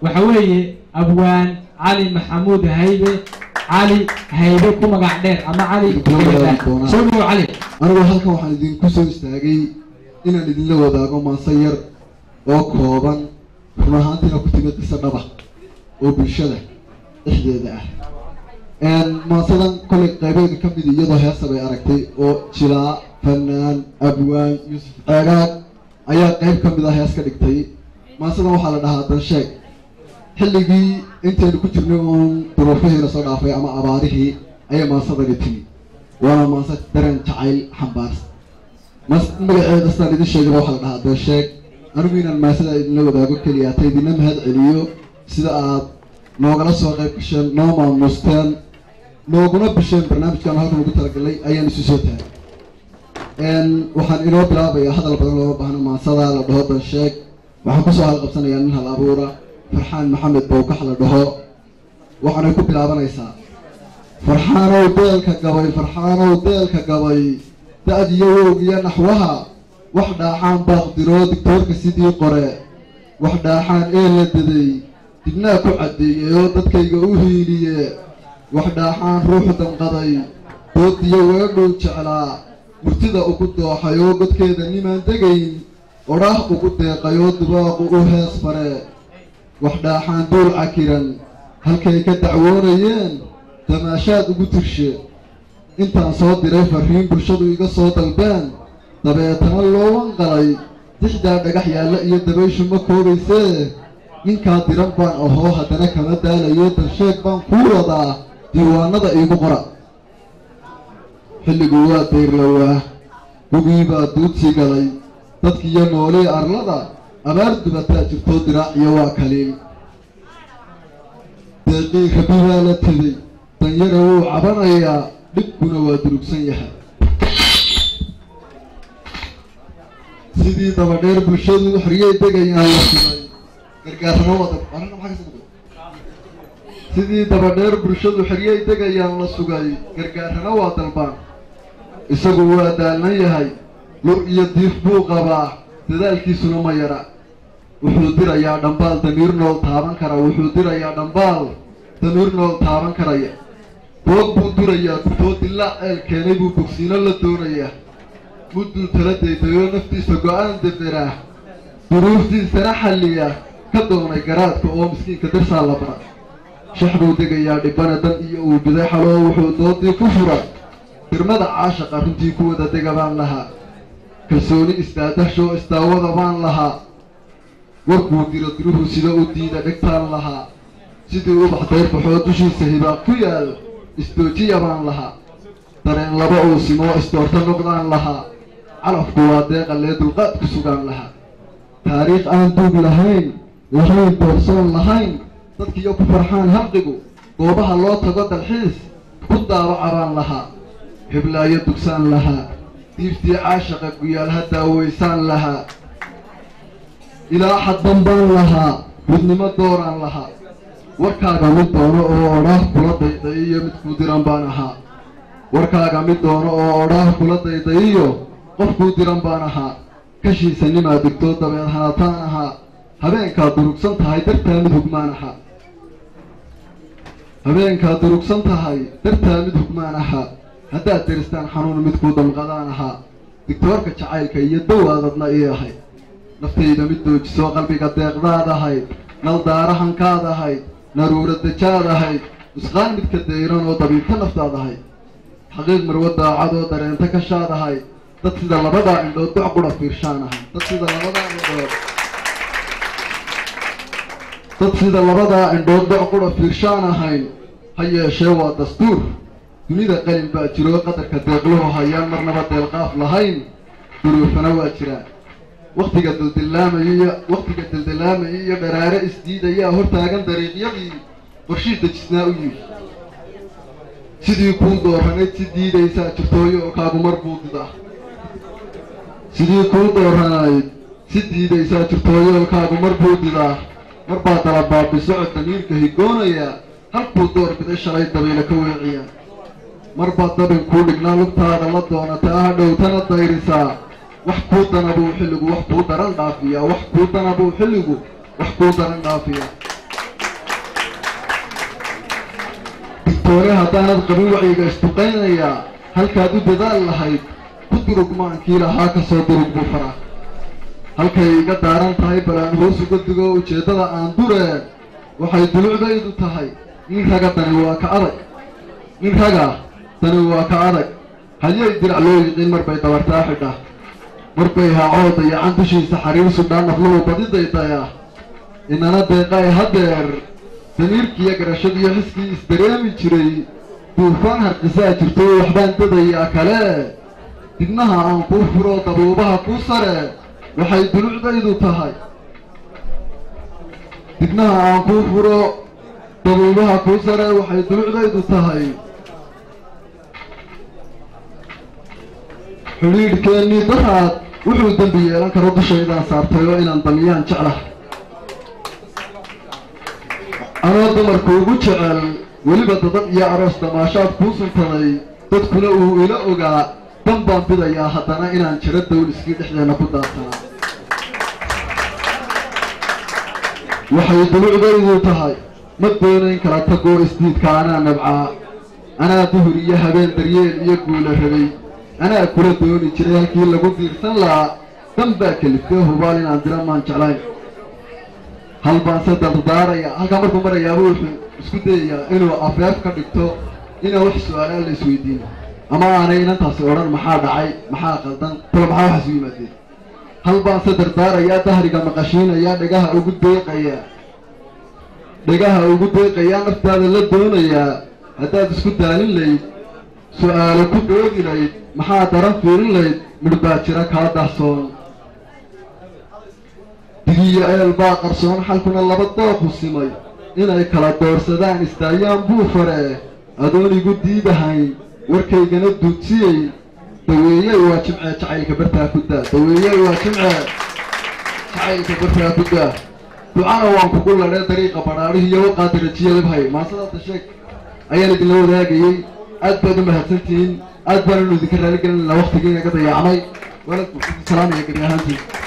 وحوي أبوان علي محمود هيبة علي هيبة كم قاعدين أما علي سولو علي أنا وحالك وحال دين كسو استاقي إنا ندين لو داقو ما نصير وكوبان رمهانتنا كتبت السنبه وبالشدة إحدى ذا ما صدق كل قبيل كم بدي يضع هسه بأركتي وشلاء فنان أبوان يوسف أجاد أيا قبيل كم بدي هسه كدكتي ما صدق وحالنا هذا الشيء حلقي أنت اللي كنت منهم تروفيه لصدق في أما أباره أي ما صدقتني وأنا ما صدق درن تعيل حباس ما صدق أصلا لدي الشيء وحالنا هذا الشيء أنا من المسألة اللي لو داقو كلياتي دي نمهد عليو سيداء نوغلا سوغي بشان نوما مستان نوغنا بشان برنامج كان هذا موجود ترقلي أيان سوسوتها وحان إنو بلابي هذا البدن لو بحنا ما صدا لدهو الشيك وحان كسو هالقبسان يانها الأبورة فرحان محمد بوكح لدهو وحان يكو بلابا نيسا فرحانو ديلك قوي فرحانو ديلك قوي تأدي يوغيا نحوها وحدا حان باقدرو دكتور كسيدي قرأ وحدا حان إيلا ددي دبنا كعدي يوددكيغا وهيليه وحدا حان روح دنقضي دودي ويردو جعلا مرتدا ugu dooxayo godkeeda niman degayn oraah ugu deeqayo dubaaq u hees bare waxda xaan duul cakiran halkay ka dacwoonayeen tamaashaad ugu tirshe intaan soo diray fariin bulshadu iga soo dalbeen dabeetana loo wanqalay dixdaa dhagax yaalla iyo dabayshu ma koobaysee ninkaa diran baan ahoo haddana kama daalayo dalsheeg baan kuu wadaa diiwaanada iigu qora xilligu waa dayrlowaa gugii baa duudsii galay dadkiiyo noolee arlada abaar dubataa jirtoo diraaciyo waa kaliil deeqii rabi baa la tegey danyara wuu cabanayaa dhibkuna waa durugsan yahay sidii dabadheer bulshadu xoriyay degayaan la sugay gargaarnimo wada sidii dabadheer bulshadu xoriyay degayaan la sugay gargaarnimo waa dalbaan isagu waa daalnan yahay lur iyo diif buu qabaa dadaalkiisuna ma yara wuxuu dirayaa dhambaal damiir nool taaban kara wuxuu dirayaa dhambaal damiir nool taaban karaya boog buu durayaa gurtoo dilaac eel keenay buu bogsiino la doonayaa mudduu tala daydayoo naftiisa go-aan deberaa duruuftiisana xalliya ka doonay garaadka oo miskiinka darsaa la bara shax buu degayaa dhibana dan iyo uu biday xaloo wuxuu doodii ku fura dirmada caashaqa runtii ku wada dega baan lahaa kalsooni istaadashoo istaawada baan lahaa warkuu diro diruhu sida u diida dhegtaan lahaa sidii ubax dayrbaxoo dushiisa hibaaq ku yaal isdoojiya baan lahaa dareen laba uu simoo isdoorta noqdaan lahaa calafku waa deeqalee dulqaad ku sugaan lahaa taariikh aan duug lahayn doorsoon lahayn dadkiiyo ku farxaan habqigu goobaha loo tago dalxiis ku daawaca baan lahaa hiblaayo dugsaan lahaa diiftii caashaqa guyaal ha daaweysaan lahaa ilaa xaddan baan lahaa midnimo dooraan lahaa warkaaga mid doono oo odhaah kula daydayiyo midkuu diran baan ahaa warkaaga mid doono oo odhaah kula daydayiyo qofkuu diran baan ahaa kashiisa nimaa digtoo dabeed hanataan ahaa habeenkaad durugsan tahay dartaa mid hugmaan ahaa habeenkaad durugsan tahay dartaa mid hugmaan ahaa haddaad deristaan xanuun midkuu damqadaan ahaa digtoorka jacaylka iyo dawaadadna ii ahayd naftayda mid doojisoo qalbiga deeqdaad ahayd naldaarahankaad ahayd naruura dajaad ahayd nusqaan midka dayran oo dabiibta naftaad ahayd xaqiiq marwo daacadoo dareenta kashaad ahayd dad sida labadaa indhood doc qura fiirshaan ahayd dad sida labadaa indhood doc qura fiirshaan ahayn ha yeeshee waa dastuur dunida qalin baa jiroo qadarka deeqluhu hayaan marnaba deelqaaf lahayn duruufana waa jiraan waktiga daldalaamaya iyo dharaare isdiidayaa hortaagan dariiqyadii qorshii dejisnaa u yimi sidii kuu dooranayd si diidaysaa jirtooyo oo kaagu mar buu didaa sidii kuu dooranayd si diidaysaa jirtooyo oo kaagu mar buu didaa mar baa dalabaabisoco damiirka higoonayaa halkuu door biday shalay dabayla ka weeciyaa mar baad dabin kuu dhignaa lugtaada la doonataa ha dhowtana dayrisaa wax kuu dana buu xilligu wax kuu daran dhaafiyaa wax kuu dana buu xilligu wax kuu daran dhaafiyaa digtoone haddaanad qabin wacyiga isduqaynayaa halkaad u dadaal lahayd ku durug maankii lahaa ka soo durug buu faraa halkay iga daaran tahay bal aan hoos uga digo ujeeddada aan duree waxay dulucdaydu tahay nin raga dani waa ka adag nin raga dani waa ka adag hadyay dirac loo yiqiin marbay dabartaa xidha marbay haacooda yacan dushiisa xariirsu dhaan nafluhu badidaydayaa inana deeqay hadeer damiirkiiyo garashadiiyo xiskii isdareemi jiray duufaan harqisaa jirto waxbaan dadayaa kale dibnaha aan kuu furo dabuubaha kuu sare waxay dulucdaydu tahay dibnaha aan kuu furo dabuubaha kuu sare waxay dulucdaydu tahay xidhiidhkeennii daraad wuxuu dembi yeelan karo dushaydaan saartay oo inaan damiyaan jeclah anoo dumarku ugu jecel weliba dadan iyo aroos damaashaad kuu suntaday dadkuna uu ila ogaa dan baan bidayaa haddana inaan jiro dawliskii dhexdeenna ku daadsanaa waxay dulucdaydu tahay ma doonayn kala tagoo isdiidka anaa nabcaa anaa duhur iyo habeen daryeel iyo guula rabay anaa kula dooni jiray halkii lagu diirsan lahaa dan baa keliftee hubaal inaan dira maan jeclayn hal baan se dardaaraya halkaa markuu marayaaba wuxuu isku dayayaa inuu afeef ka dhigto inaan wax su-aalaa la isweydiino ama aanay inantaasi odhan maxaa dhacay maxaa qaldan talo maxaa waxaas u yimaadeen hal baan se dardaarayaa dahriga maqashiinayaa dhagaha ugu deeqayaa naftaada la doonayaa haddaad isku daalin layd su-aalo ku dhoodi layd maxaa daran fiirin layd midhbaa jira kaa dahsoon digiyo eel baa qarsoon xalkuna laba dooqu simay inay kala doorsadaan istaayaan buu faree adoon igu diidahayn warkaygana duudsiyey daweeyey waa jimcee jacaylka bartaa ku daa daweeyey waa jimcee jacaylka bartaa ku daa ducana waan kugu ladhee dariiqa badhaadhihi iyo waqaa darajiya libhay maasadaada sheeg ayaan idinla wadaagayey aad baad u mahadsantihiin aad baananu idinka raaligelinayna waqtigii inaga dayacmay waalakum salaam iyo gebi ahaantiin